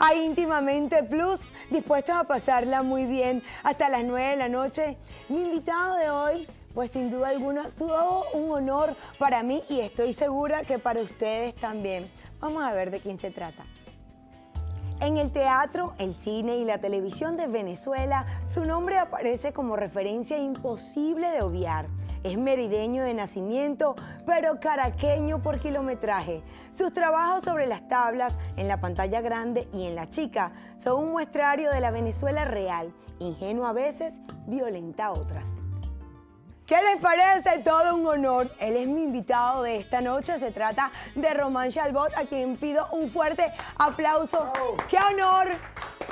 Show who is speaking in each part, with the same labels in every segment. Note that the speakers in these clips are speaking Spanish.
Speaker 1: a Íntimamente Plus, dispuestos a pasarla muy bien hasta las 9 de la noche. Mi invitado de hoy, pues sin duda alguna, tuvo un honor para mí y estoy segura que para ustedes también. Vamos a ver de quién se trata. En el teatro, el cine y la televisión de Venezuela, su nombre aparece como referencia imposible de obviar. Es merideño de nacimiento, pero caraqueño por kilometraje. Sus trabajos sobre las tablas, en la pantalla grande y en la chica, son un muestrario de la Venezuela real, ingenua a veces, violenta a otras. ¿Qué les parece? Todo un honor. Él es mi invitado de esta noche. Se trata de Román Chalbaud, a quien pido un fuerte aplauso. ¡Bravo! ¡Qué honor,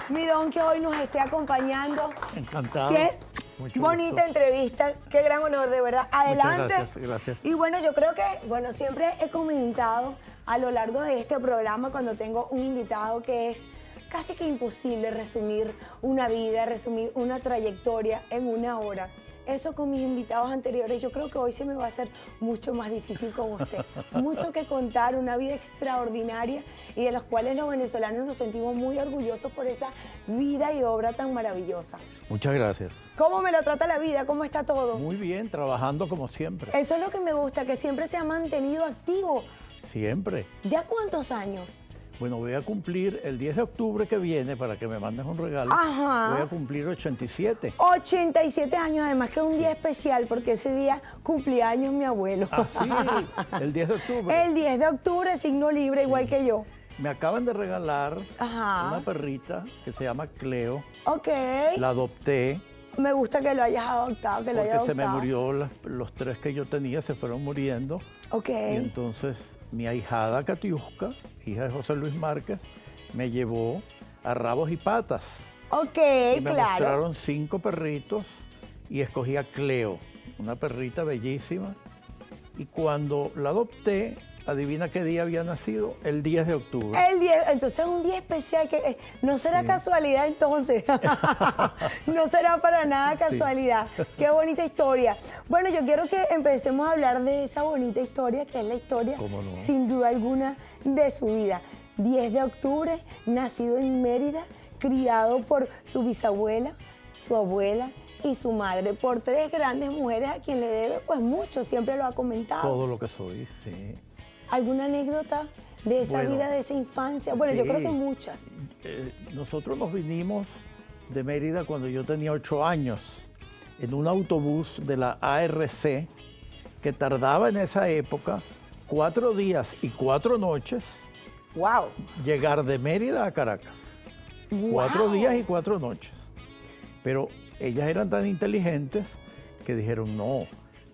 Speaker 1: mi don, que hoy nos esté acompañando!
Speaker 2: Encantado.
Speaker 1: ¡Qué
Speaker 2: Mucho
Speaker 1: bonita
Speaker 2: gusto.
Speaker 1: entrevista! ¡Qué gran honor, de verdad! Adelante.
Speaker 2: Muchas gracias, gracias.
Speaker 1: Y bueno, yo creo que, bueno, siempre he comentado a lo largo de este programa cuando tengo un invitado que es casi que imposible resumir una vida, resumir una trayectoria en una hora. Eso con mis invitados anteriores, yo creo que hoy se me va a hacer mucho más difícil con usted. Mucho que contar, una vida extraordinaria y de los cuales los venezolanos nos sentimos muy orgullosos por esa vida y obra tan maravillosa.
Speaker 2: Muchas gracias.
Speaker 1: ¿Cómo me lo trata la vida? ¿Cómo está todo?
Speaker 2: Muy bien, trabajando como siempre.
Speaker 1: Eso es lo que me gusta, que siempre se ha mantenido activo.
Speaker 2: Siempre.
Speaker 1: ¿Ya cuántos años?
Speaker 2: Bueno, voy a cumplir el 10 de octubre que viene, para que me mandes un regalo.
Speaker 1: Ajá.
Speaker 2: Voy a cumplir 87.
Speaker 1: 87 años, además que es un día especial porque ese día cumplía años mi abuelo.
Speaker 2: Ah, sí, el 10 de octubre.
Speaker 1: El 10 de octubre, signo libre, igual que yo.
Speaker 2: Me acaban de regalar
Speaker 1: Ajá.
Speaker 2: una perrita que se llama Cleo.
Speaker 1: Ok.
Speaker 2: La adopté
Speaker 1: Me gusta que lo hayas adoptado, que lo hayas
Speaker 2: porque
Speaker 1: adoptado.
Speaker 2: se me murió, los tres que yo tenía se fueron muriendo.
Speaker 1: Ok.
Speaker 2: Y entonces mi ahijada Katiuska, hija de José Luis Márquez, me llevó a Rabos y Patas.
Speaker 1: Ok,
Speaker 2: Y me
Speaker 1: claro.
Speaker 2: mostraron 5 perritos y escogí a Cleo, una perrita bellísima. Y cuando la adopté, adivina qué día había nacido, el 10 de octubre.
Speaker 1: El 10, entonces es un día especial que no será casualidad entonces. No será para nada casualidad. Qué bonita historia. Bueno, yo quiero que empecemos a hablar de esa bonita historia, que es la historia,
Speaker 2: ¿Cómo no?
Speaker 1: sin duda alguna, de su vida. 10 de octubre, nacido en Mérida, criado por su bisabuela, su abuela y su madre, por 3 grandes mujeres a quien le debe pues mucho, siempre lo ha comentado.
Speaker 2: Todo lo que soy, sí.
Speaker 1: ¿Alguna anécdota de esa
Speaker 2: Bueno,
Speaker 1: vida, de esa infancia? Bueno, yo
Speaker 2: sí.
Speaker 1: creo que muchas.
Speaker 2: Nosotros nos vinimos de Mérida cuando yo tenía 8 años, en un autobús de la ARC que tardaba en esa época 4 días y 4 noches
Speaker 1: ¡Wow!
Speaker 2: llegar de Mérida a Caracas. 4 días y 4 noches. Pero ellas eran tan inteligentes que dijeron, no,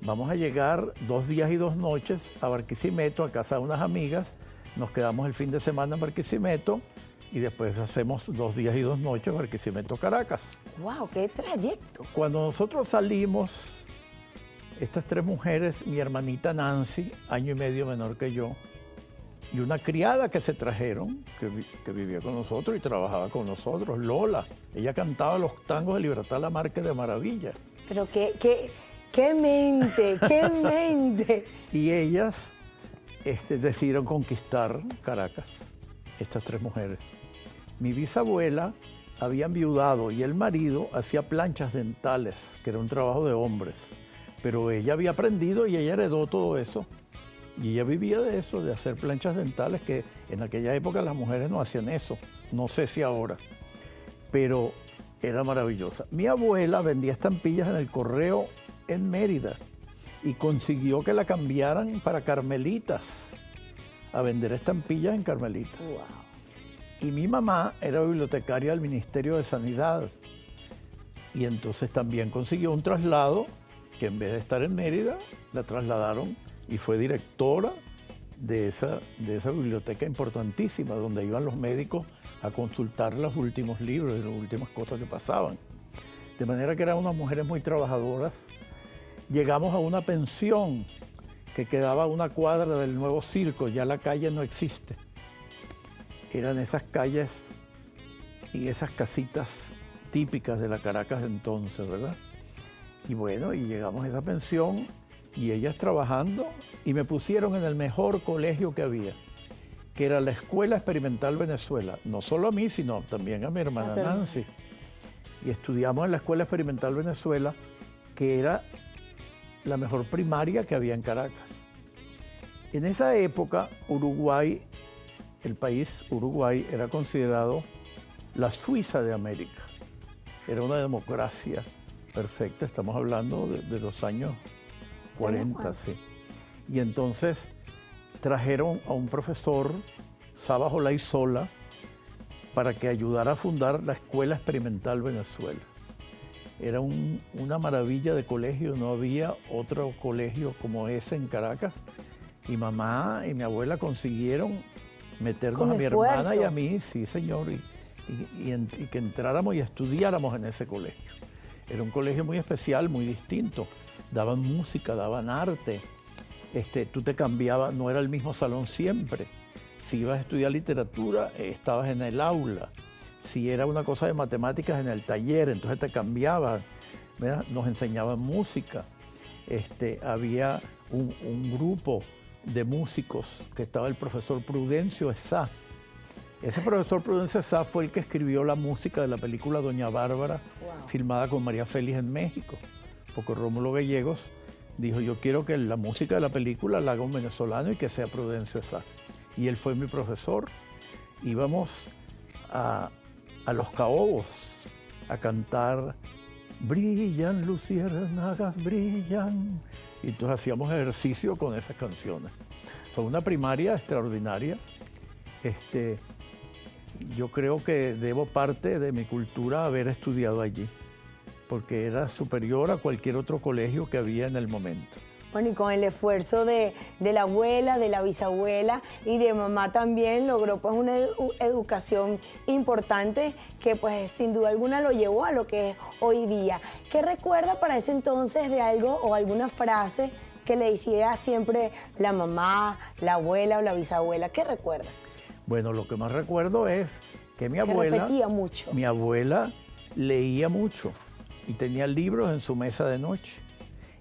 Speaker 2: vamos a llegar 2 días y 2 noches a Barquisimeto, a casa de unas amigas. Nos quedamos el fin de semana en Barquisimeto y después hacemos 2 días y 2 noches Barquisimeto, Caracas.
Speaker 1: ¡Wow! ¡Qué trayecto!
Speaker 2: Cuando nosotros salimos, estas 3 mujeres, mi hermanita Nancy, año y medio menor que yo, y una criada que se trajeron, que vivía con nosotros y trabajaba con nosotros, Lola. Ella cantaba los tangos de Libertad Lamarque de maravilla.
Speaker 1: Pero qué mente, qué mente.
Speaker 2: Y ellas decidieron conquistar Caracas, estas 3 mujeres. Mi bisabuela había enviudado y el marido hacía planchas dentales, que era un trabajo de hombres. Pero ella había aprendido y ella heredó todo eso. Y ella vivía de eso, de hacer planchas dentales, que en aquella época las mujeres no hacían eso. No sé si ahora, pero era maravillosa. Mi abuela vendía estampillas en el correo en Mérida y consiguió que la cambiaran para Carmelitas, a vender estampillas en Carmelitas.
Speaker 1: ¡Wow!
Speaker 2: Y mi mamá era bibliotecaria del Ministerio de Sanidad y entonces también consiguió un traslado que en vez de estar en Mérida, la trasladaron y fue directora de esa biblioteca importantísima, donde iban los médicos a consultar los últimos libros y las últimas cosas que pasaban. De manera que eran unas mujeres muy trabajadoras. Llegamos a una pensión que quedaba a una cuadra del nuevo circo, ya la calle no existe. Eran esas calles y esas casitas típicas de la Caracas de entonces, ¿verdad? Y bueno, y llegamos a esa pensión y ellas trabajando y me pusieron en el mejor colegio que había, que era la Escuela Experimental Venezuela. No solo a mí, sino también a mi hermana Nancy. Y estudiamos en la Escuela Experimental Venezuela, que era la mejor primaria que había en Caracas. En esa época, Uruguay, el país Uruguay, era considerado la Suiza de América. Era una democracia perfecta, estamos hablando de los años 40, sí. Y entonces trajeron a un profesor, Sabas Olaizola, para que ayudara a fundar la Escuela Experimental Venezuela. Era una maravilla de colegio, no había otro colegio como ese en Caracas. Y mamá y mi abuela consiguieron meternos a mi hermana y a mí, sí señor, y que entráramos y estudiáramos en ese colegio. Era un colegio muy especial, muy distinto. Daban música, daban arte. Tú te cambiabas, no era el mismo salón siempre. Si ibas a estudiar literatura, estabas en el aula. Si era una cosa de matemáticas, en el taller, entonces te cambiabas. ¿Verdad? Nos enseñaban música. Había un grupo de músicos que estaba el profesor Prudencio Esá. Ese profesor Prudencio Esá fue el que escribió la música de la película Doña Bárbara, filmada con María Félix en México, porque Rómulo Gallegos dijo, yo quiero que la música de la película la haga un venezolano y que sea Prudencio Esá. Y él fue mi profesor. Íbamos a Los Caobos a cantar Brillan, luciérnagas, brillan. Y entonces hacíamos ejercicio con esas canciones. Fue una primaria extraordinaria. Yo creo que debo parte de mi cultura haber estudiado allí, porque era superior a cualquier otro colegio que había en el momento.
Speaker 1: Bueno, y con el esfuerzo de la abuela, de la bisabuela y de mamá también logró pues una educación importante que pues sin duda alguna lo llevó a lo que es hoy día. ¿Qué recuerda para ese entonces de algo o alguna frase que le decía siempre la mamá, la abuela o la bisabuela? ¿Qué recuerda?
Speaker 2: Bueno, lo que más recuerdo es que mi abuela...
Speaker 1: repetía mucho.
Speaker 2: Mi abuela leía mucho y tenía libros en su mesa de noche.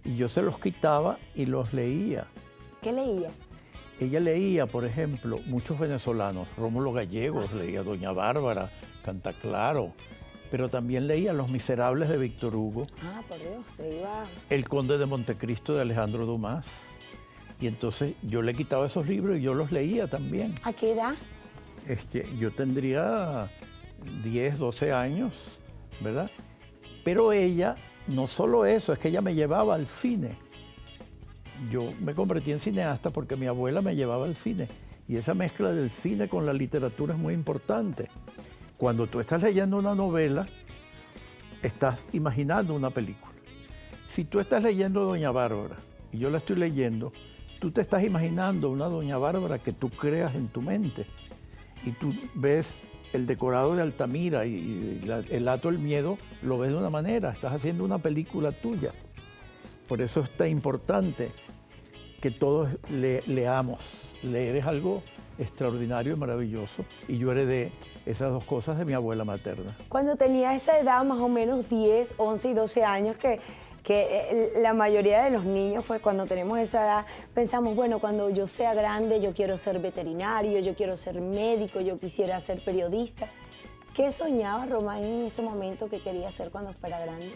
Speaker 2: Y yo se los quitaba y los leía.
Speaker 1: ¿Qué leía?
Speaker 2: Ella leía, por ejemplo, muchos venezolanos. Rómulo Gallegos, leía Doña Bárbara, Cantaclaro, pero también leía Los Miserables de Víctor Hugo.
Speaker 1: Ah, por Dios, se iba...
Speaker 2: El Conde de Montecristo de Alejandro Dumas. Y entonces yo le quitaba esos libros y yo los leía también.
Speaker 1: ¿A qué edad?
Speaker 2: Yo tendría 10, 12 años, ¿verdad? Pero ella... No solo eso, es que ella me llevaba al cine. Yo me convertí en cineasta porque mi abuela me llevaba al cine. Y esa mezcla del cine con la literatura es muy importante. Cuando tú estás leyendo una novela, estás imaginando una película. Si tú estás leyendo Doña Bárbara y yo la estoy leyendo, tú te estás imaginando una Doña Bárbara que tú creas en tu mente. Y tú ves el decorado de Altamira y el Hato del Miedo, lo ves de una manera, estás haciendo una película tuya. Por eso es tan importante que todos leamos. Leer es algo extraordinario y maravilloso, y yo heredé esas dos cosas de mi abuela materna.
Speaker 1: Cuando tenía esa edad, más o menos 10, 11 y 12 años, que la mayoría de los niños, pues cuando tenemos esa edad, pensamos, bueno, cuando yo sea grande, yo quiero ser veterinario, yo quiero ser médico, yo quisiera ser periodista. ¿Qué soñaba Román en ese momento que quería hacer cuando fuera grande?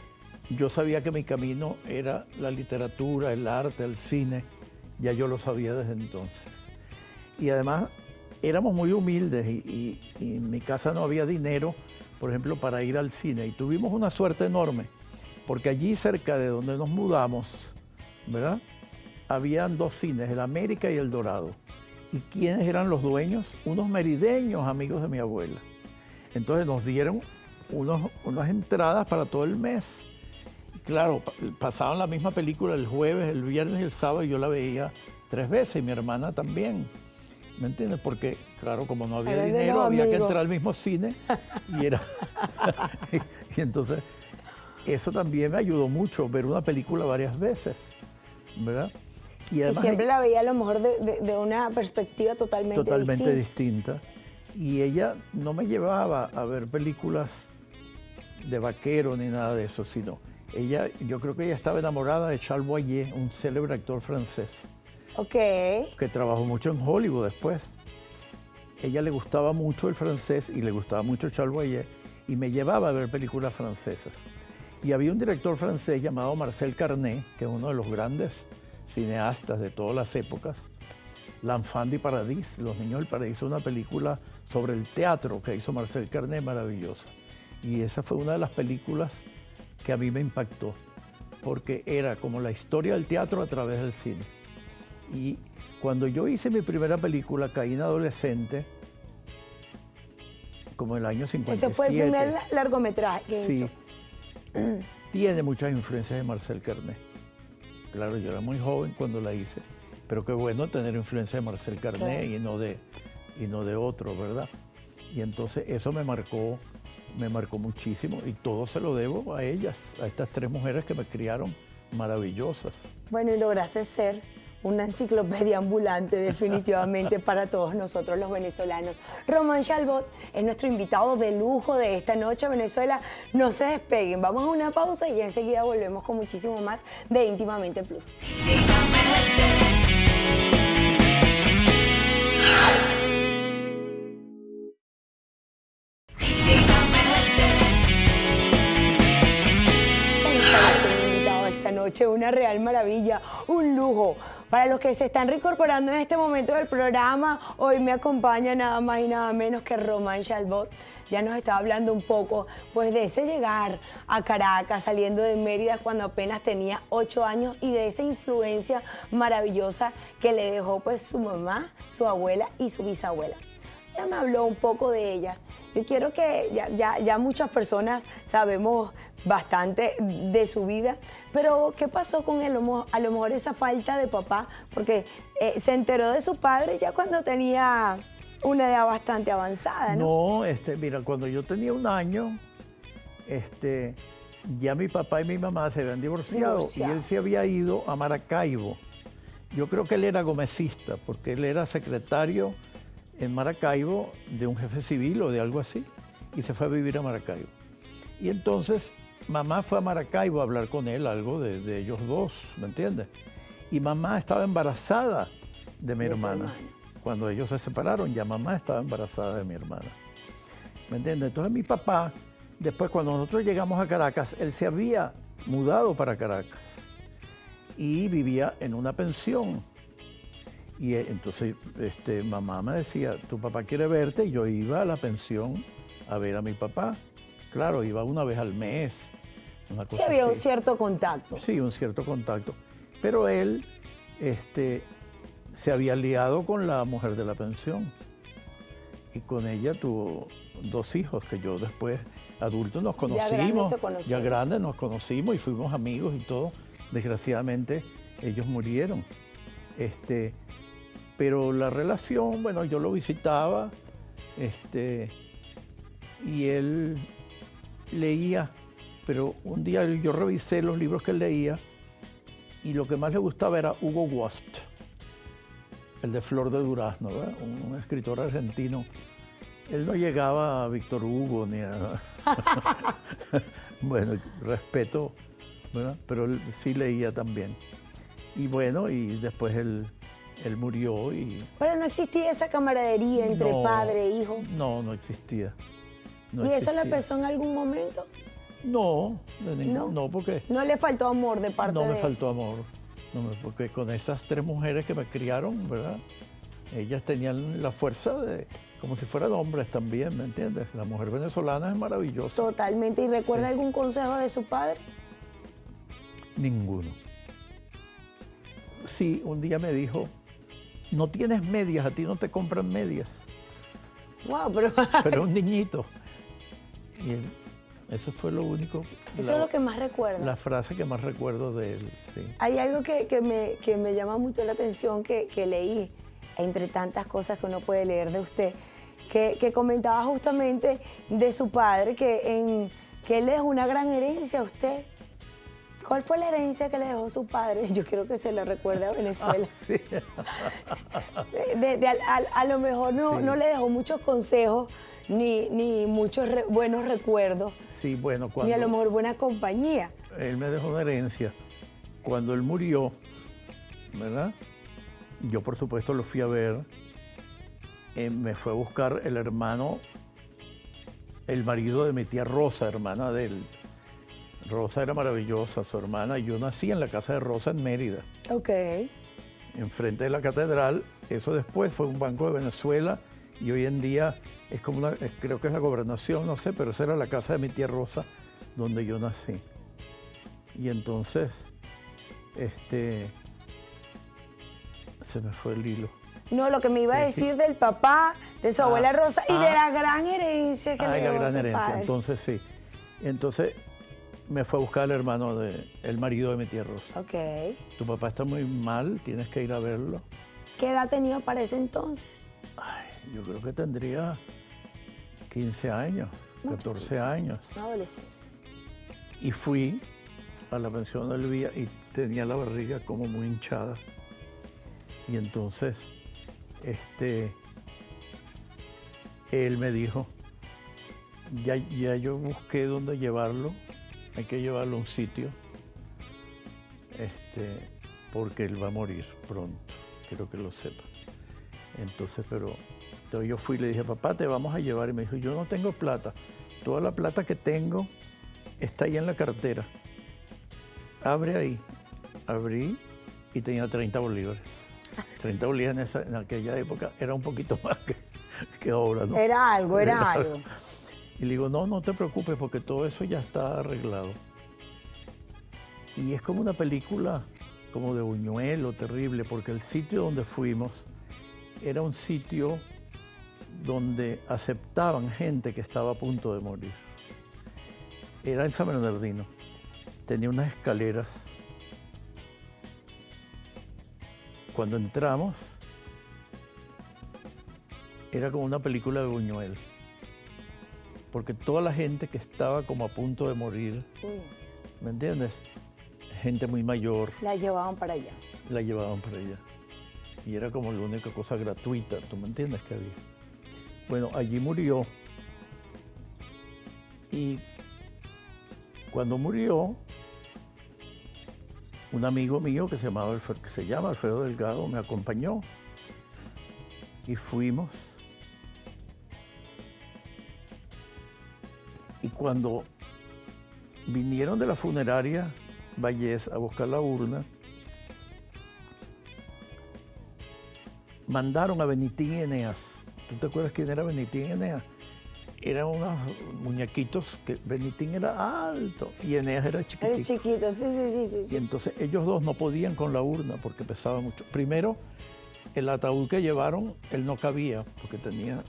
Speaker 2: Yo sabía que mi camino era la literatura, el arte, el cine, ya yo lo sabía desde entonces. Y además éramos muy humildes y en mi casa no había dinero, por ejemplo, para ir al cine, y tuvimos una suerte enorme. Porque allí cerca de donde nos mudamos, ¿verdad? Habían dos cines, el América y el Dorado. ¿Y quiénes eran los dueños? Unos merideños amigos de mi abuela. Entonces nos dieron unas entradas para todo el mes. Claro, pasaban la misma película el jueves, el viernes y el sábado, y yo la veía 3 veces, y mi hermana también. ¿Me entiendes? Porque, claro, como no había dinero, había que entrar al mismo cine. Y era... y entonces... Eso también me ayudó mucho, ver una película varias veces, ¿verdad?
Speaker 1: Y además, siempre la veía a lo mejor de una perspectiva totalmente
Speaker 2: distinta. Y ella no me llevaba a ver películas de vaquero ni nada de eso, sino yo creo que ella estaba enamorada de Charles Boyer, un célebre actor francés.
Speaker 1: Ok.
Speaker 2: Que trabajó mucho en Hollywood después. ella le gustaba mucho el francés y le gustaba mucho Charles Boyer y me llevaba a ver películas francesas. Y había un director francés llamado Marcel Carné, que es uno de los grandes cineastas de todas las épocas, L'Enfant du Paradis, Los Niños del Paraíso, una película sobre el teatro que hizo Marcel Carné, maravillosa. Y esa fue una de las películas que a mí me impactó, porque era como la historia del teatro a través del cine. Y cuando yo hice mi primera película, Caín adolescente, como en el año 57.
Speaker 1: Ese fue el primer largometraje que
Speaker 2: sí,
Speaker 1: hizo.
Speaker 2: Tiene muchas influencias de Marcel Carné. Claro, yo era muy joven cuando la hice, pero qué bueno tener influencia de Marcel Carné, claro, y no de otro, ¿verdad? Y entonces eso me marcó muchísimo y todo se lo debo a ellas, a estas tres mujeres que me criaron maravillosas.
Speaker 1: Bueno, y lograste ser una enciclopedia ambulante definitivamente para todos nosotros los venezolanos. Román Chalbaud es nuestro invitado de lujo de esta noche. Venezuela, no se despeguen, vamos a una pausa y enseguida volvemos con muchísimo más de Íntimamente Plus. Noche, una real maravilla, un lujo. Para los que se están reincorporando en este momento del programa, hoy me acompaña nada más y nada menos que Román Chalbaud. Ya nos estaba hablando un poco pues de ese llegar a Caracas, saliendo de Mérida cuando apenas tenía 8 años y de esa influencia maravillosa que le dejó pues su mamá, su abuela y su bisabuela. Ya me habló un poco de ellas. Yo quiero que ya muchas personas sabemos bastante de su vida, pero ¿qué pasó con él? A lo mejor esa falta de papá, porque se enteró de su padre ya cuando tenía una edad bastante avanzada, ¿no?
Speaker 2: No, mira, cuando yo tenía 1 año, ya mi papá y mi mamá se habían divorciado y él se había ido a Maracaibo. Yo creo que él era gomecista, porque él era secretario en Maracaibo de un jefe civil o de algo así, y se fue a vivir a Maracaibo. Y entonces mamá fue a Maracaibo a hablar con él, algo de ellos dos, ¿me entiendes? Y mamá estaba embarazada de mi hermana. Cuando ellos se separaron, ya mamá estaba embarazada de mi hermana, ¿me entiendes? Entonces mi papá, después cuando nosotros llegamos a Caracas, él se había mudado para Caracas y vivía en una pensión. Y entonces mamá me decía, tu papá quiere verte, y yo iba a la pensión a ver a mi papá. Claro, iba una vez al mes. Una cosa
Speaker 1: sí, había
Speaker 2: así.
Speaker 1: Un cierto contacto.
Speaker 2: Sí, un cierto contacto. Pero él se había liado con la mujer de la pensión. Y con ella tuvo 2 hijos que yo después, adultos, nos conocimos. Ya grandes nos conocimos y fuimos amigos y todo. Desgraciadamente, ellos murieron. Pero la relación, bueno, yo lo visitaba, y él leía, pero un día yo revisé los libros que él leía y lo que más le gustaba era Hugo Wost, el de Flor de Durazno, ¿verdad? Un escritor argentino. Él no llegaba a Víctor Hugo ni a... Bueno, respeto, ¿verdad? Pero él sí leía también. Y bueno, y después él murió y...
Speaker 1: Pero no existía esa camaradería entre padre e hijo.
Speaker 2: No existía.
Speaker 1: ¿Y eso le pesó en algún momento?
Speaker 2: No, porque...
Speaker 1: ¿No le faltó amor de parte de él?
Speaker 2: No me faltó amor, porque con esas 3 mujeres que me criaron, ¿verdad? Ellas tenían la fuerza de... como si fueran hombres también, ¿me entiendes? La mujer venezolana es maravillosa.
Speaker 1: Totalmente. ¿Y recuerda algún consejo de su padre?
Speaker 2: Ninguno. Sí, un día me dijo, no tienes medias, a ti no te compran medias.
Speaker 1: Wow, pero...
Speaker 2: Pero un niñito. Y eso fue lo único.
Speaker 1: Eso es lo que más recuerdo.
Speaker 2: La frase que más recuerdo de él, sí.
Speaker 1: Hay algo que me llama mucho la atención que leí, entre tantas cosas que uno puede leer de usted, que comentaba justamente de su padre, que él le dejó una gran herencia a usted. ¿Cuál fue la herencia que le dejó su padre? Yo quiero que se lo recuerde a Venezuela.
Speaker 2: Sí.
Speaker 1: A lo mejor no le dejó muchos consejos ni muchos buenos recuerdos.
Speaker 2: Sí, bueno,
Speaker 1: ni a lo mejor buena compañía.
Speaker 2: Él me dejó una herencia. Cuando él murió, ¿verdad? Yo, por supuesto, lo fui a ver me fue a buscar el hermano, el marido de mi tía Rosa, hermana de él. Rosa era maravillosa, su hermana. Yo nací en la casa de Rosa en Mérida,
Speaker 1: Ok.
Speaker 2: enfrente de la catedral. Eso después fue un Banco de Venezuela y hoy en día es como creo que es la gobernación, no sé, pero esa era la casa de mi tía Rosa donde yo nací. Y entonces, se me fue el hilo.
Speaker 1: No, lo que me iba a decir del papá, de su abuela Rosa y de la gran herencia que le
Speaker 2: la
Speaker 1: dejó
Speaker 2: gran
Speaker 1: su
Speaker 2: herencia,
Speaker 1: padre.
Speaker 2: entonces sí. Entonces me fue a buscar el hermano el marido de mi tía Rosa.
Speaker 1: Ok.
Speaker 2: Tu papá está muy mal, tienes que ir a verlo.
Speaker 1: ¿Qué edad tenía para ese entonces?
Speaker 2: Ay, yo creo que tendría 15 años, 14 años.
Speaker 1: Adolescente.
Speaker 2: Y fui a la pensión del Vía y tenía la barriga como muy hinchada. Y entonces, él me dijo, ya yo busqué dónde llevarlo, hay que llevarlo a un sitio, porque él va a morir pronto, quiero que lo sepa. Entonces, yo fui y le dije, papá, te vamos a llevar. Y me dijo, yo no tengo plata, toda la plata que tengo está ahí en la cartera. Abre ahí. Abrí y tenía 30 bolívares. 30 bolívares en aquella época era un poquito más que ahora, ¿no?
Speaker 1: Era algo.
Speaker 2: Y le digo, no te preocupes porque todo eso ya está arreglado. Y es como una película como de Buñuelo, terrible, porque el sitio donde fuimos era un sitio donde aceptaban gente que estaba a punto de morir. Era en San Bernardino. Tenía unas escaleras. Cuando entramos, era como una película de Buñuel. Porque toda la gente que estaba como a punto de morir, ¿me entiendes? Gente muy mayor.
Speaker 1: La llevaban para allá.
Speaker 2: La llevaban para allá. Y era como la única cosa gratuita, ¿tú me entiendes que había? Bueno, allí murió. Y cuando murió, un amigo mío que se llama Alfredo Delgado me acompañó y fuimos. Y cuando vinieron de la funeraria Vallés a buscar la urna, mandaron a Benitín y Eneas. ¿Tú te acuerdas quién era Benitín y Eneas? Eran unos muñequitos que Benitín era alto y Eneas era chiquitico.
Speaker 1: Era chiquito, sí.
Speaker 2: Y entonces ellos dos no podían con la urna porque pesaba mucho. Primero, el ataúd que llevaron, él no cabía porque tenía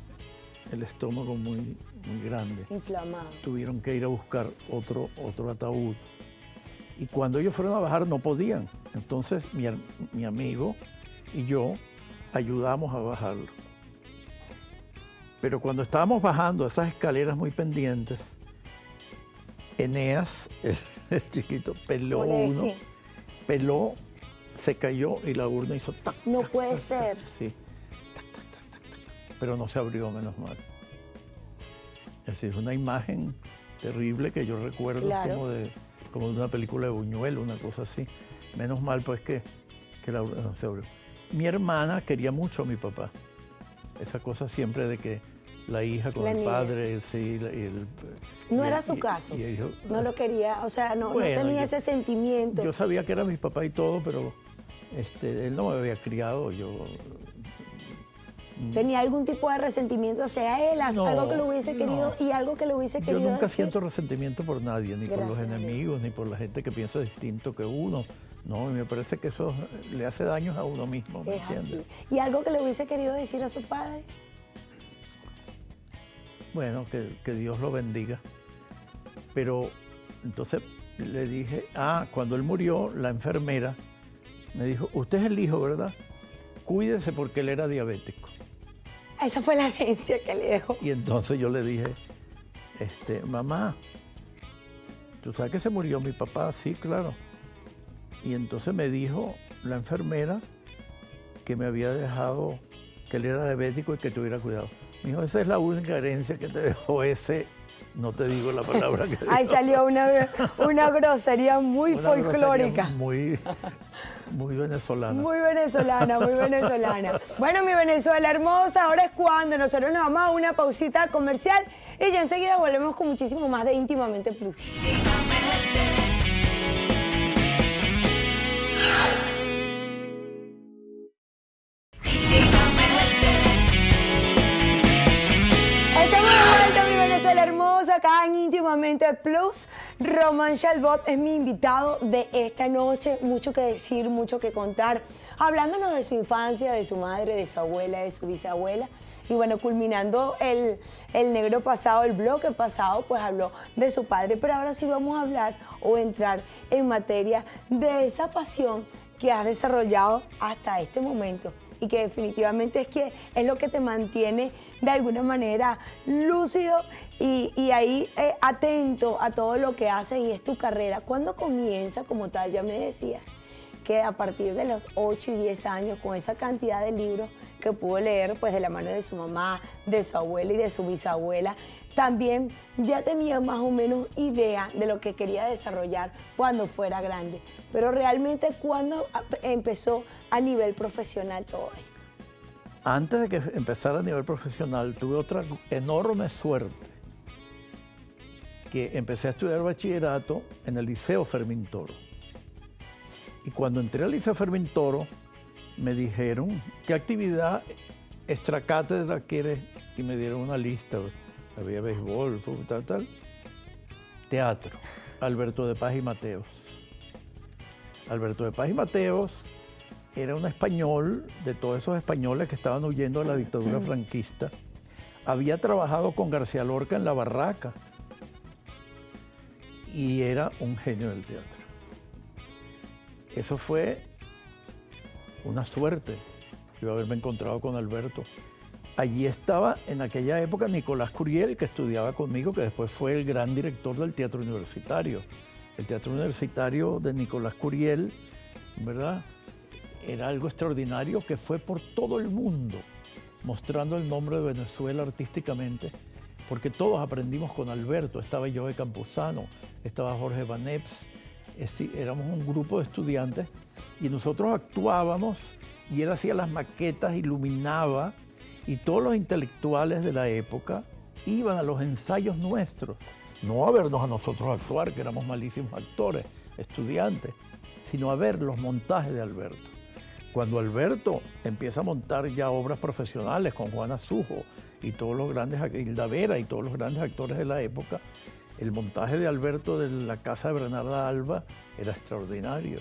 Speaker 2: el estómago muy grande.
Speaker 1: Inflamado.
Speaker 2: Tuvieron que ir a buscar otro ataúd. Y cuando ellos fueron a bajar no podían. Entonces mi amigo y yo ayudamos a bajarlo. Pero cuando estábamos bajando esas escaleras muy pendientes, Eneas, el chiquito, peló uno, se cayó y la urna hizo tac.
Speaker 1: No
Speaker 2: tac,
Speaker 1: puede
Speaker 2: tac,
Speaker 1: ser.
Speaker 2: tac, sí. Tac, tac, tac, tac, tac. Pero no se abrió, menos mal. Es decir, es una imagen terrible que yo recuerdo,
Speaker 1: Claro.
Speaker 2: como de una película de Buñuel, una cosa así. Menos mal pues que la urna no se abrió. Mi hermana quería mucho a mi papá. Esa cosa siempre de que la hija con
Speaker 1: La
Speaker 2: el
Speaker 1: niña.
Speaker 2: padre, sí,
Speaker 1: No era su caso.
Speaker 2: y el hijo.
Speaker 1: No lo quería, o sea, no
Speaker 2: Bueno,
Speaker 1: tenía ese sentimiento.
Speaker 2: Yo sabía que era mi papá y todo, pero él no me había criado.
Speaker 1: ¿Tenía algún tipo de resentimiento hacia él?
Speaker 2: No,
Speaker 1: algo que lo hubiese querido
Speaker 2: no.
Speaker 1: y algo que lo hubiese
Speaker 2: Yo
Speaker 1: querido
Speaker 2: nunca
Speaker 1: decir?
Speaker 2: siento resentimiento por nadie, ni por los
Speaker 1: Gracias a Dios.
Speaker 2: enemigos, ni por la gente que piensa distinto que uno. No, me parece que eso le hace daños a uno mismo, ¿me
Speaker 1: Es
Speaker 2: entiendes?
Speaker 1: así. ¿Y algo que le hubiese querido decir a su padre?
Speaker 2: Bueno, que Dios lo bendiga. Pero entonces le dije, cuando él murió, la enfermera me dijo, usted es el hijo, ¿verdad? Cuídese porque él era diabético.
Speaker 1: Esa fue la herencia que le dejó.
Speaker 2: Y entonces yo le dije, mamá, ¿tú sabes que se murió mi papá? Sí, claro. Y entonces me dijo la enfermera que me había dejado, que él era diabético y que tuviera cuidado. Me dijo, esa es la única herencia que te dejó ese No te digo la palabra que
Speaker 1: Ahí
Speaker 2: digo.
Speaker 1: salió una grosería muy
Speaker 2: Una grosería
Speaker 1: folclórica.
Speaker 2: muy venezolana.
Speaker 1: Muy venezolana, muy venezolana. Bueno, mi Venezuela hermosa, ahora es cuando nosotros nos vamos a una pausita comercial y ya enseguida volvemos con muchísimo más de Íntimamente Plus. Estamos de vuelta, mi Venezuela hermosa, acá en Íntimamente Plus. Román Chalbaud es mi invitado de esta noche. Mucho que decir, mucho que contar. Hablándonos de su infancia, de su madre, de su abuela, de su bisabuela. Y bueno, culminando el negro pasado, el bloque pasado, pues habló de su padre. Pero ahora sí vamos a hablar o entrar en materia de esa pasión que has desarrollado hasta este momento y que definitivamente es lo que te mantiene de alguna manera lúcido y ahí atento a todo lo que haces y es tu carrera. ¿Cuándo comienza como tal? Ya me decías que a partir de los 8 y 10 años, con esa cantidad de libros que pudo leer pues de la mano de su mamá, de su abuela y de su bisabuela, también ya tenía más o menos idea de lo que quería desarrollar cuando fuera grande. Pero realmente, ¿cuándo empezó a nivel profesional todo esto?
Speaker 2: Antes de que empezara a nivel profesional, tuve otra enorme suerte, que empecé a estudiar bachillerato en el Liceo Fermín Toro. Y cuando entré al Liceo Fermín Toro, me dijeron, ¿qué actividad extracátedra quieres? Y me dieron una lista. Había béisbol, fútbol, tal. Teatro, Alberto de Paz y Mateos. Alberto de Paz y Mateos era un español, de todos esos españoles que estaban huyendo de la dictadura franquista. Había trabajado con García Lorca en La Barraca y era un genio del teatro. Eso fue una suerte, yo haberme encontrado con Alberto. Allí estaba en aquella época Nicolás Curiel, que estudiaba conmigo, que después fue el gran director del Teatro Universitario. El Teatro Universitario de Nicolás Curiel, ¿verdad?, era algo extraordinario que fue por todo el mundo, mostrando el nombre de Venezuela artísticamente, porque todos aprendimos con Alberto. Estaba Joe Campuzano, estaba Jorge Vaneps, éramos un grupo de estudiantes y nosotros actuábamos y él hacía las maquetas, iluminaba, y todos los intelectuales de la época iban a los ensayos nuestros, no a vernos a nosotros actuar, que éramos malísimos actores, estudiantes, sino a ver los montajes de Alberto. Cuando Alberto empieza a montar ya obras profesionales con Juana Sujo y todos los grandes, Hilda Vera y todos los grandes actores de la época, el montaje de Alberto de la casa de Bernarda Alba era extraordinario.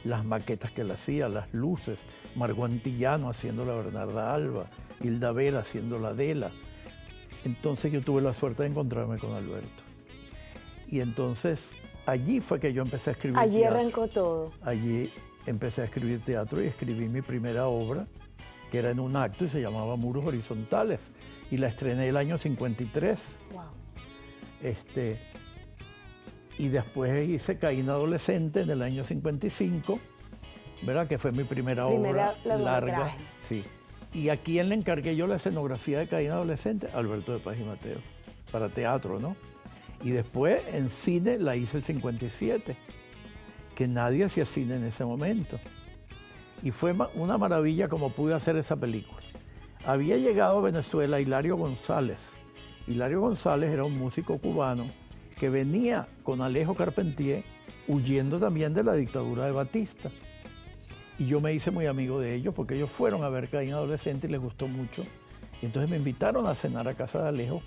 Speaker 2: Las maquetas que él hacía, las luces, Margot Antillano haciendo la Bernarda Alba, Hilda Vera haciendo la Adela. Entonces yo tuve la suerte de encontrarme con Alberto. Y entonces allí fue que yo empecé a escribir
Speaker 1: Allí
Speaker 2: teatro.
Speaker 1: arrancó todo.
Speaker 2: Allí empecé a escribir teatro y escribí mi primera obra, que era en un acto y se llamaba Muros Horizontales. Y la estrené el año 53.
Speaker 1: Wow.
Speaker 2: Y después hice Caín Adolescente en el año 55, ¿verdad?, que fue mi primera obra larga. Sí. Y a quién le encargué yo la escenografía de Caín Adolescente, Alberto de Paz y Mateos, para teatro, ¿no? Y después en cine la hice el 57, que nadie hacía cine en ese momento. Y fue una maravilla como pude hacer esa película. Había llegado a Venezuela Hilario González. Hilario González era un músico cubano que venía con Alejo Carpentier huyendo también de la dictadura de Batista. Y yo me hice muy amigo de ellos porque ellos fueron a ver Caín Adolescente y les gustó mucho. Y entonces me invitaron a cenar a casa de Alejo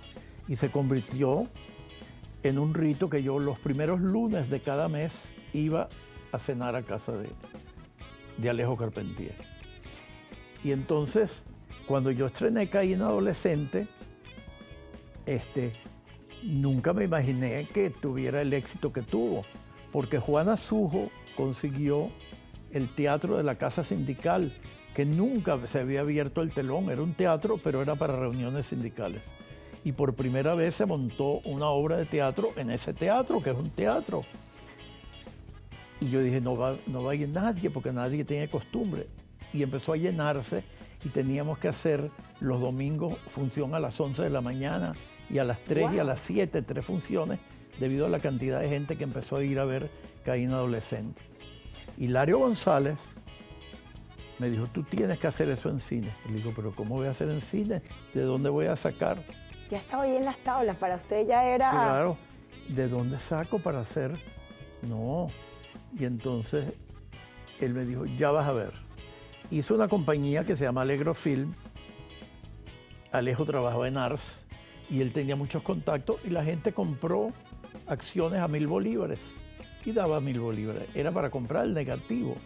Speaker 2: y se convirtió en un rito que yo los primeros lunes de cada mes iba a cenar a casa de Alejo Carpentier. Y entonces, cuando yo estrené Caín Adolescente, nunca me imaginé que tuviera el éxito que tuvo, porque Juana Sujo consiguió el teatro de la Casa Sindical, que nunca se había abierto el telón, era un teatro, pero era para reuniones sindicales. Y por primera vez se montó una obra de teatro en ese teatro, que es un teatro. Y yo dije, no va a ir nadie, porque nadie tiene costumbre. Y empezó a llenarse y teníamos que hacer los domingos función a las 11 de la mañana Y a las 3 y a
Speaker 1: Wow.
Speaker 2: las 7, 3 funciones, debido a la cantidad de gente que empezó a ir a ver Caín Adolescente. Hilario González me dijo, tú tienes que hacer eso en cine. Y le digo, pero ¿cómo voy a hacer en cine? ¿De dónde voy a sacar?
Speaker 1: Ya estaba ahí en las tablas, para usted ya era...
Speaker 2: Claro, ¿de dónde saco para hacer? No. Y entonces él me dijo, ya vas a ver. Hizo una compañía que se llama Alegro Film. Alejo trabajaba en Ars y él tenía muchos contactos y la gente compró acciones a 1.000 bolívares y daba 1.000 bolívares. Era para comprar el negativo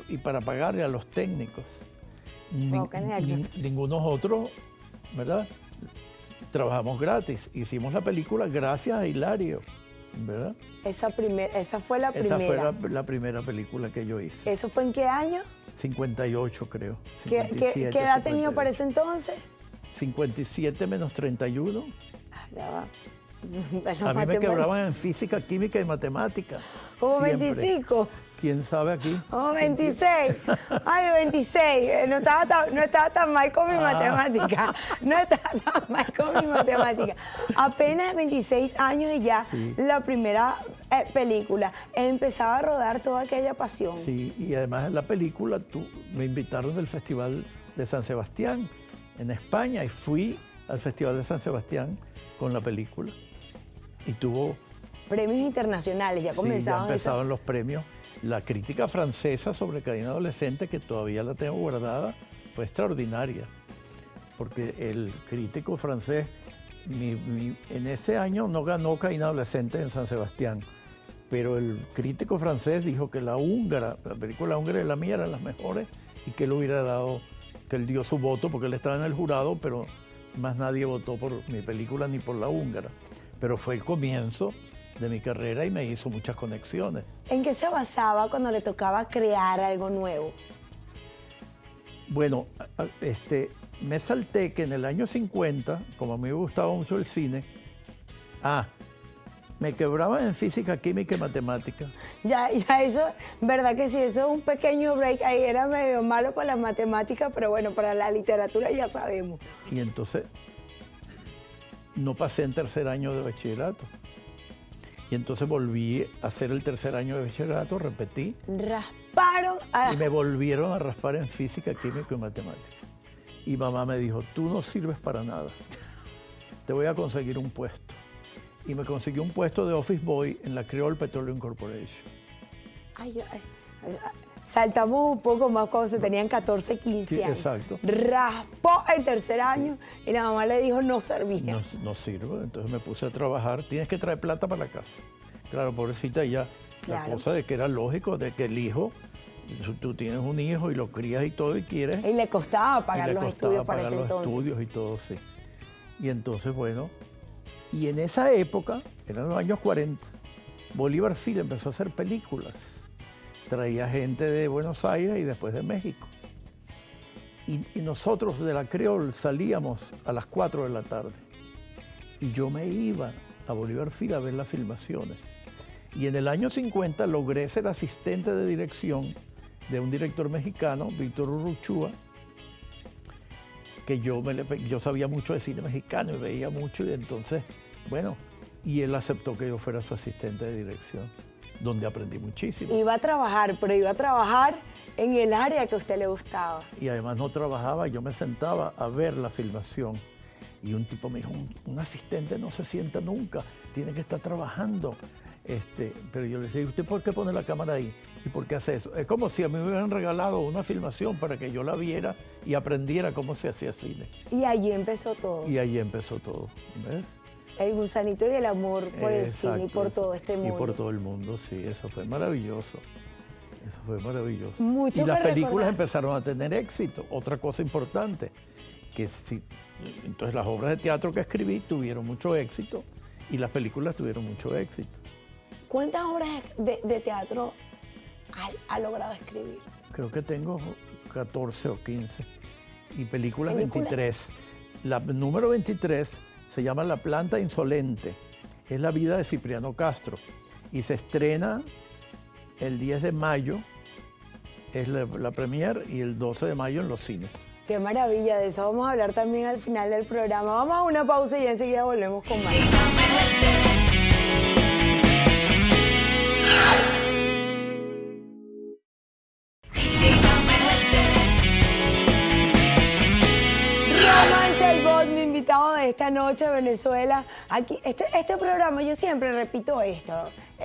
Speaker 2: y para pagarle a los técnicos.
Speaker 1: Wow, qué anécdota.
Speaker 2: Ningunos otros, ¿verdad? Trabajamos gratis. Hicimos la película gracias a Hilario, ¿verdad?
Speaker 1: Esa fue la
Speaker 2: Esa
Speaker 1: primera.
Speaker 2: fue la primera película que yo hice.
Speaker 1: ¿Eso fue en qué año?
Speaker 2: 58 creo.
Speaker 1: ¿Qué
Speaker 2: 57,
Speaker 1: edad tenía
Speaker 2: 58.
Speaker 1: para ese entonces?
Speaker 2: 57 menos 31.
Speaker 1: Ah, ya va.
Speaker 2: A mí me quebraban en física, química y matemática.
Speaker 1: Como
Speaker 2: siempre.
Speaker 1: 25.
Speaker 2: ¿Quién sabe aquí?
Speaker 1: Como 26. Ay, 26. No estaba tan mal con mi matemática. No estaba tan mal con mi matemática. Apenas 26 años y ya
Speaker 2: Sí.
Speaker 1: la primera película. Empezaba a rodar toda aquella pasión.
Speaker 2: Sí, y además en la película me invitaron del Festival de San Sebastián en España y fui al Festival de San Sebastián con la película. Y tuvo,
Speaker 1: Premios internacionales, ya
Speaker 2: sí,
Speaker 1: comenzaban.
Speaker 2: ya empezaban los premios. La crítica francesa sobre Caín Adolescente, que todavía la tengo guardada, fue extraordinaria. Porque el crítico francés, en ese año no ganó Caín Adolescente en San Sebastián, pero el crítico francés dijo que la película húngara y la mía eran las mejores y que él hubiera dado, que él dio su voto porque él estaba en el jurado, pero más nadie votó por mi película ni por la húngara. Pero fue el comienzo de mi carrera y me hizo muchas conexiones.
Speaker 1: ¿En qué se basaba cuando le tocaba crear algo nuevo?
Speaker 2: Bueno, me salté que en el año 50, como a mí me gustaba mucho el cine, me quebraba en física, química y matemática.
Speaker 1: Ya eso, verdad que sí, eso es un pequeño break. Ahí era medio malo para las matemáticas, pero bueno, para la literatura ya sabemos.
Speaker 2: Y entonces no pasé en tercer año de bachillerato. Y entonces volví a hacer el tercer año de bachillerato, repetí,
Speaker 1: Rasparon a...
Speaker 2: y me volvieron a raspar en física, química y matemática. Y mamá me dijo, tú no sirves para nada, te voy a conseguir un puesto. Y me consiguió un puesto de office boy en la Creole Petroleum Corporation.
Speaker 1: Saltamos un poco más cuando se tenían 14, 15
Speaker 2: Sí,
Speaker 1: años.
Speaker 2: exacto.
Speaker 1: Raspó el tercer año y la mamá le dijo no servía.
Speaker 2: No sirve, entonces me puse a trabajar, tienes que traer plata para la casa. Claro, pobrecita, ya la
Speaker 1: Claro.
Speaker 2: cosa de que era lógico, de que el hijo, tú tienes un hijo y lo crías y todo y quieres.
Speaker 1: Y le costaba pagar
Speaker 2: y le
Speaker 1: los
Speaker 2: costaba
Speaker 1: estudios para
Speaker 2: pagar
Speaker 1: ese
Speaker 2: los
Speaker 1: entonces.
Speaker 2: estudios y todo, sí. Y entonces, bueno, y en esa época, eran los años 40, Bolívar Film empezó a hacer películas. Traía gente de Buenos Aires y después de México. Y nosotros de la Creole salíamos a las 4 de la tarde. Y yo me iba a Bolívar Film a ver las filmaciones. Y en el año 50 logré ser asistente de dirección de un director mexicano, Víctor Urruchúa, que yo sabía mucho de cine mexicano y veía mucho, y entonces, bueno, y él aceptó que yo fuera su asistente de dirección, donde aprendí muchísimo.
Speaker 1: Iba a trabajar, pero iba a trabajar en el área que a usted le gustaba.
Speaker 2: Y además no trabajaba, yo me sentaba a ver la filmación. Y un tipo me dijo, un asistente no se sienta nunca, tiene que estar trabajando. Pero yo le decía, ¿y usted por qué pone la cámara ahí? ¿Y por qué hace eso? Es como si a mí me hubieran regalado una filmación para que yo la viera y aprendiera cómo se hacía cine.
Speaker 1: Y allí empezó todo.
Speaker 2: Y ahí empezó todo, ¿ves?
Speaker 1: El gusanito y el amor por el cine y
Speaker 2: Exacto,
Speaker 1: por todo este mundo.
Speaker 2: Y por todo el mundo, sí, eso fue maravilloso. Eso fue maravilloso.
Speaker 1: Mucho
Speaker 2: y las
Speaker 1: que
Speaker 2: películas
Speaker 1: recordar.
Speaker 2: empezaron a tener éxito. Otra cosa importante, que sí, entonces las obras de teatro que escribí tuvieron mucho éxito y las películas tuvieron mucho éxito.
Speaker 1: ¿Cuántas obras de teatro ha logrado escribir?
Speaker 2: Creo que tengo 14 o 15 y películas
Speaker 1: ¿Películas?
Speaker 2: 23. La número 23 se llama La planta insolente. Es la vida de Cipriano Castro y se estrena el 10 de mayo, es la premier, y el 12 de mayo en los cines.
Speaker 1: Qué maravilla, de eso vamos a hablar también al final del programa. Vamos a una pausa y enseguida volvemos con más. Román Chalbaud, mi invitado de esta noche a Venezuela. Aquí, este programa, yo siempre repito esto,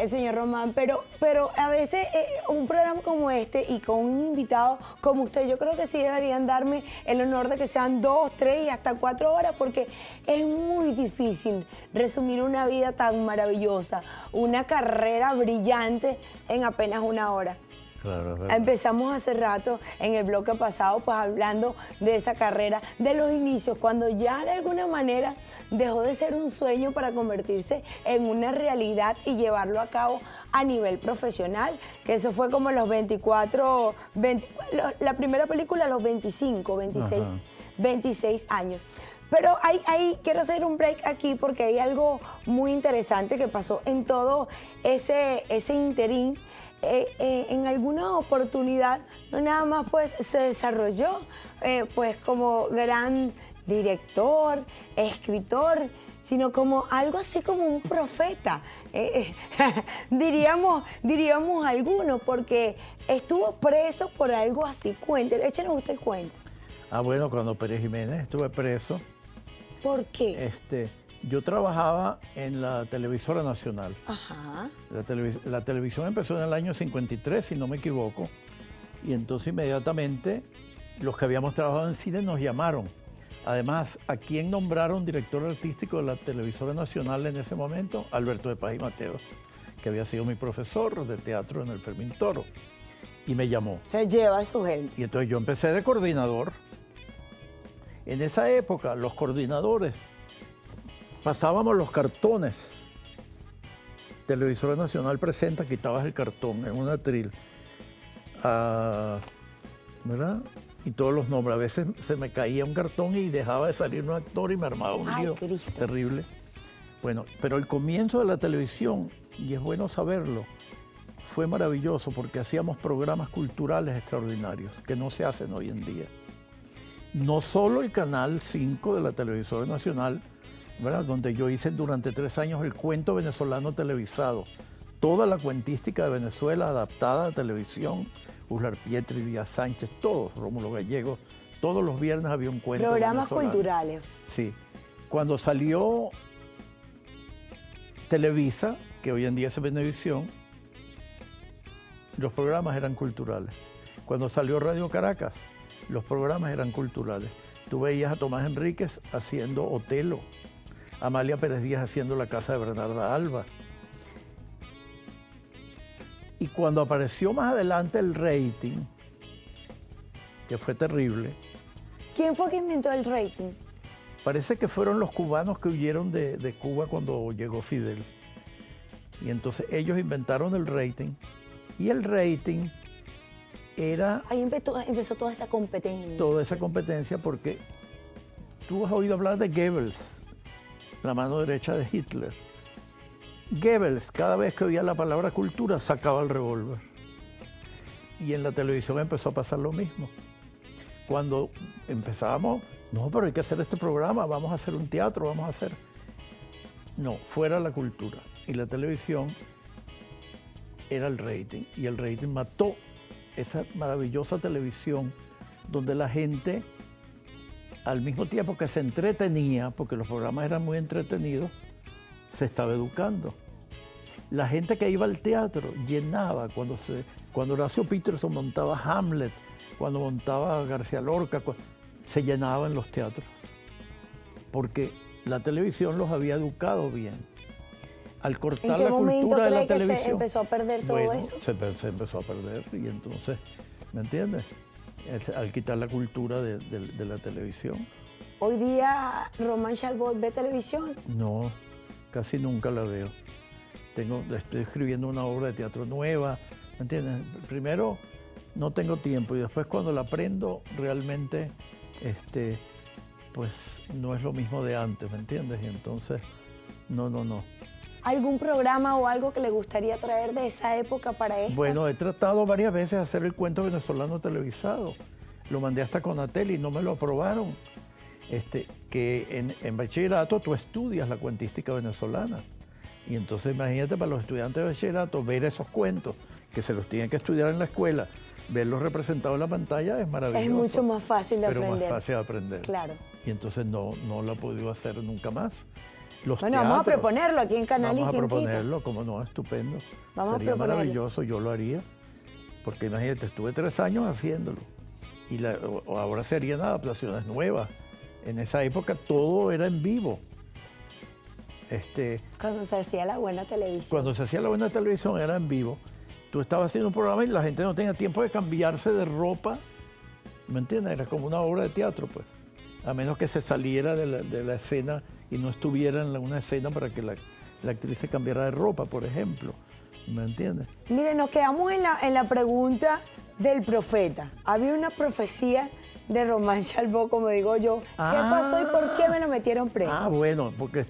Speaker 1: señor Román, pero a veces un programa como este y con un invitado como usted, yo creo que sí deberían darme el honor de que sean 2, 3 y hasta 4 horas, porque es muy difícil resumir una vida tan maravillosa, una carrera brillante en apenas 1 hora.
Speaker 2: Claro, es verdad.
Speaker 1: Empezamos hace rato en el bloque pasado pues hablando de esa carrera, de los inicios, cuando ya de alguna manera dejó de ser un sueño para convertirse en una realidad y llevarlo a cabo a nivel profesional, que eso fue como los 24, la primera película a los 25, 26,
Speaker 2: Ajá.
Speaker 1: 26 años. Pero quiero hacer un break aquí porque hay algo muy interesante que pasó en todo ese interín. En alguna oportunidad, no nada más pues se desarrolló pues como gran director, escritor, sino como algo así como un profeta, diríamos algunos, porque estuvo preso por algo así. Cuéntenos, échenos usted el cuento.
Speaker 2: Ah, bueno, cuando Pérez Jiménez estuve preso,
Speaker 1: ¿Por qué?
Speaker 2: yo trabajaba en la televisora nacional.
Speaker 1: Ajá.
Speaker 2: La televisión empezó en el año 53, si no me equivoco, y entonces inmediatamente los que habíamos trabajado en cine nos llamaron. Además, ¿a quién nombraron director artístico de la televisora nacional en ese momento? Alberto de Paz y Mateos, que había sido mi profesor de teatro en el Fermín Toro, y me llamó.
Speaker 1: Se lleva a su gente.
Speaker 2: Y entonces yo empecé de coordinador. En esa época, los coordinadores pasábamos los cartones. Televisora Nacional presenta, quitabas el cartón en un atril, ¿verdad? Y todos los nombres. A veces se me caía un cartón y dejaba de salir un actor y me armaba un
Speaker 1: Ay,
Speaker 2: lío
Speaker 1: Cristo.
Speaker 2: terrible. Bueno, pero el comienzo de la televisión, y es bueno saberlo, fue maravilloso porque hacíamos programas culturales extraordinarios que no se hacen hoy en día. No solo el Canal 5 de la Televisora Nacional, ¿verdad?, donde yo hice durante 3 años el cuento venezolano televisado, toda la cuentística de Venezuela adaptada a televisión, Uslar Pietri, Díaz Sánchez, todos, Rómulo Gallego, todos los viernes había un cuento
Speaker 1: Programas
Speaker 2: venezolano.
Speaker 1: culturales.
Speaker 2: Sí. Cuando salió Televisa, que hoy en día es Venevisión, los programas eran culturales. Cuando salió Radio Caracas, los programas eran culturales. Tú veías a Tomás Enríquez haciendo Otelo, Amalia Pérez Díaz haciendo La Casa de Bernarda Alba. Y cuando apareció más adelante el rating, que fue terrible,
Speaker 1: ¿Quién fue que inventó el rating?
Speaker 2: parece que fueron los cubanos que huyeron de Cuba cuando llegó Fidel. Y entonces ellos inventaron el rating. Y el rating era
Speaker 1: Ahí empezó toda esa competencia.
Speaker 2: toda esa competencia porque tú has oído hablar de Goebbels, la mano derecha de Hitler. Goebbels, cada vez que oía la palabra cultura, sacaba el revólver. Y en la televisión empezó a pasar lo mismo. Cuando empezábamos, no, pero hay que hacer este programa, vamos a hacer un teatro, vamos a hacer... No, fuera la cultura. Y la televisión era el rating. Y el rating mató esa maravillosa televisión donde la gente, al mismo tiempo que se entretenía, porque los programas eran muy entretenidos, se estaba educando. La gente que iba al teatro llenaba cuando Horacio Peterson montaba Hamlet, cuando montaba García Lorca, se llenaba en los teatros. Porque la televisión los había educado bien. Al cortar la cultura de la televisión,
Speaker 1: se empezó a perder todo eso?
Speaker 2: Se empezó a perder y entonces, ¿me entiendes? Al quitar la cultura de la televisión.
Speaker 1: Hoy día, Román Chalbaud ve televisión.
Speaker 2: No, casi nunca la veo. Estoy escribiendo una obra de teatro nueva, ¿me entiendes? Primero, no tengo tiempo y después cuando la aprendo, realmente, pues no es lo mismo de antes, ¿me entiendes? Y entonces, no.
Speaker 1: ¿Algún programa o algo que le gustaría traer de esa época para esta?
Speaker 2: Bueno, he tratado varias veces de hacer el cuento venezolano televisado. lo mandé hasta Conatel y no me lo aprobaron. Que en bachillerato tú estudias la cuentística venezolana. Y entonces imagínate para los estudiantes de bachillerato ver esos cuentos que se los tienen que estudiar en la escuela, verlos representados en la pantalla es maravilloso.
Speaker 1: Es mucho más fácil de aprender.
Speaker 2: Pero más fácil de aprender.
Speaker 1: Claro.
Speaker 2: Y entonces no lo he podido hacer nunca más. Los
Speaker 1: Bueno, vamos a
Speaker 2: teatros,
Speaker 1: proponerlo aquí en Canal
Speaker 2: Vamos a
Speaker 1: Quintica.
Speaker 2: proponerlo, como no, estupendo.
Speaker 1: Vamos a
Speaker 2: Sería
Speaker 1: proponerlo.
Speaker 2: maravilloso, yo lo haría. Porque imagínate, estuve 3 años haciéndolo. Y ahora se harían adaptaciones nuevas. En esa época todo era en vivo.
Speaker 1: Cuando se hacía la buena televisión.
Speaker 2: Cuando se hacía la buena televisión era en vivo. Tú estabas haciendo un programa y la gente no tenía tiempo de cambiarse de ropa. ¿Me entiendes? Era como una obra de teatro, pues. A menos que se saliera de la escena y no estuviera en una escena para que la actriz se cambiara de ropa, por ejemplo. ¿Me entiendes?
Speaker 1: Mire, nos quedamos en la pregunta del profeta. Había una profecía de Román Chalbaud, como digo yo. ¿Qué pasó y por qué me lo metieron preso?
Speaker 2: Bueno, porque,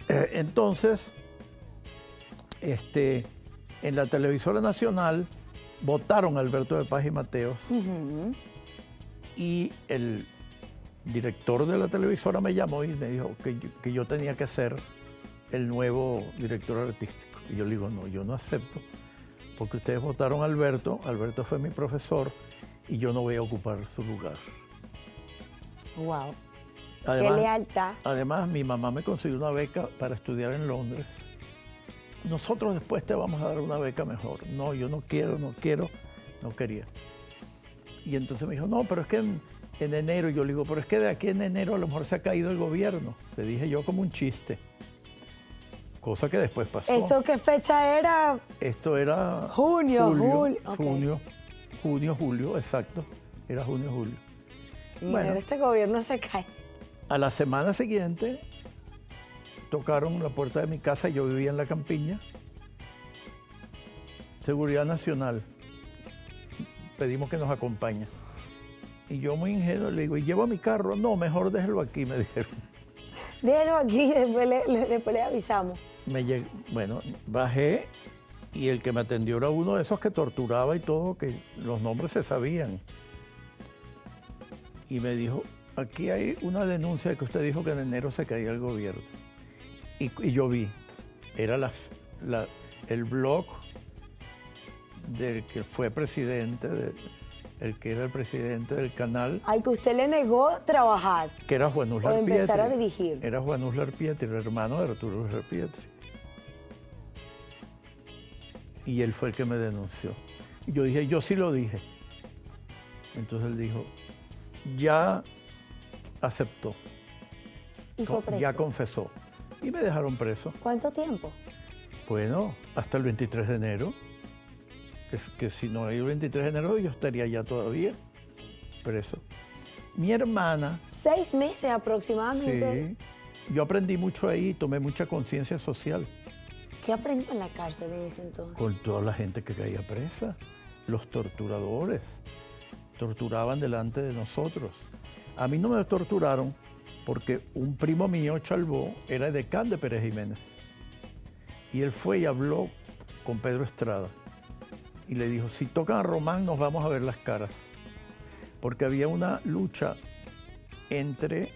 Speaker 2: entonces, en la televisora nacional votaron a Alberto de Paz y Mateos y el director de la televisora me llamó y me dijo que yo tenía que ser el nuevo director artístico. Y yo le digo, no, yo no acepto, porque ustedes votaron a Alberto fue mi profesor y yo no voy a ocupar su lugar.
Speaker 1: Wow.
Speaker 2: Además,
Speaker 1: qué lealtad.
Speaker 2: Además, mi mamá me consiguió una beca para estudiar en Londres. Nosotros después te vamos a dar una beca mejor. No, yo no quiero, no quería. Y entonces me dijo, no, pero es que en enero, yo le digo, pero es que de aquí en enero a lo mejor se ha caído el gobierno. Le dije yo como un chiste. Cosa que después pasó.
Speaker 1: ¿Eso qué fecha era?
Speaker 2: Esto era
Speaker 1: Junio.
Speaker 2: Julio, exacto. Era junio, julio.
Speaker 1: Y bueno, este gobierno se cae.
Speaker 2: A la semana siguiente tocaron la puerta de mi casa, yo vivía en la campiña. Seguridad Nacional. Pedimos que nos acompañe. Y yo muy ingenuo le digo, ¿y llevo mi carro? No, mejor déjelo aquí, me dijeron.
Speaker 1: Déjelo aquí, después le avisamos.
Speaker 2: Bueno, bajé y el que me atendió era uno de esos que torturaba y todo, que los nombres se sabían. Y me dijo, aquí hay una denuncia de que usted dijo que en enero se caía el gobierno. Y yo vi, era el blog del que fue presidente, el que era el presidente del canal.
Speaker 1: Al que usted le negó trabajar.
Speaker 2: Que era Juan Uslar Pietri.
Speaker 1: O empezar a dirigir.
Speaker 2: Era Juan Uslar Pietri, el hermano de Arturo Uslar Pietri. Y él fue el que me denunció. Y yo dije, yo sí lo dije. Entonces él dijo, ya aceptó.
Speaker 1: Y fue preso.
Speaker 2: Ya confesó. Y me dejaron preso.
Speaker 1: ¿Cuánto tiempo?
Speaker 2: Bueno, hasta el 23 de enero. Que si no hay el 23 de enero, yo estaría ya todavía preso. Mi hermana...
Speaker 1: 6 meses aproximadamente.
Speaker 2: Sí. Yo aprendí mucho ahí, tomé mucha conciencia social.
Speaker 1: ¿Qué aprendió en la cárcel en ese entonces?
Speaker 2: Con toda la gente que caía presa. Los torturadores. Torturaban delante de nosotros. A mí no me torturaron porque un primo mío, Chalbaud, era decán de Pérez Jiménez. Y él fue y habló con Pedro Estrada. Y le dijo, si tocan a Román nos vamos a ver las caras. Porque había una lucha entre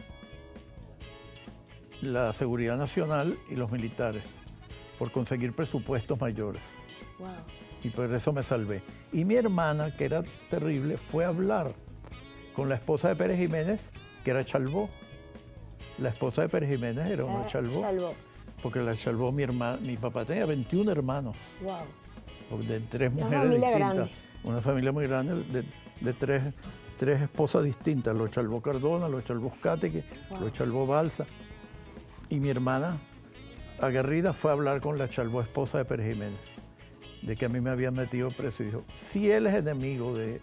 Speaker 2: la Seguridad Nacional y los militares por conseguir presupuestos mayores.
Speaker 1: Wow.
Speaker 2: Y por eso me salvé. Y mi hermana, que era terrible, fue a hablar con la esposa de Pérez Jiménez, que era Chalbaud. La esposa de Pérez Jiménez era una Chalbaud. Porque la Chalbaud, mi papá tenía 21 hermanos.
Speaker 1: Wow.
Speaker 2: De 3 mujeres distintas. Grande. Una familia muy grande de tres esposas distintas. Los Chalbaud Cardona, los Chalbaud Cateque, los Chalbaud Balsa. Y mi hermana, aguerrida, fue a hablar con la Chalbaud esposa de Pérez Jiménez, de que a mí me habían metido preso. Y dijo, si él es enemigo de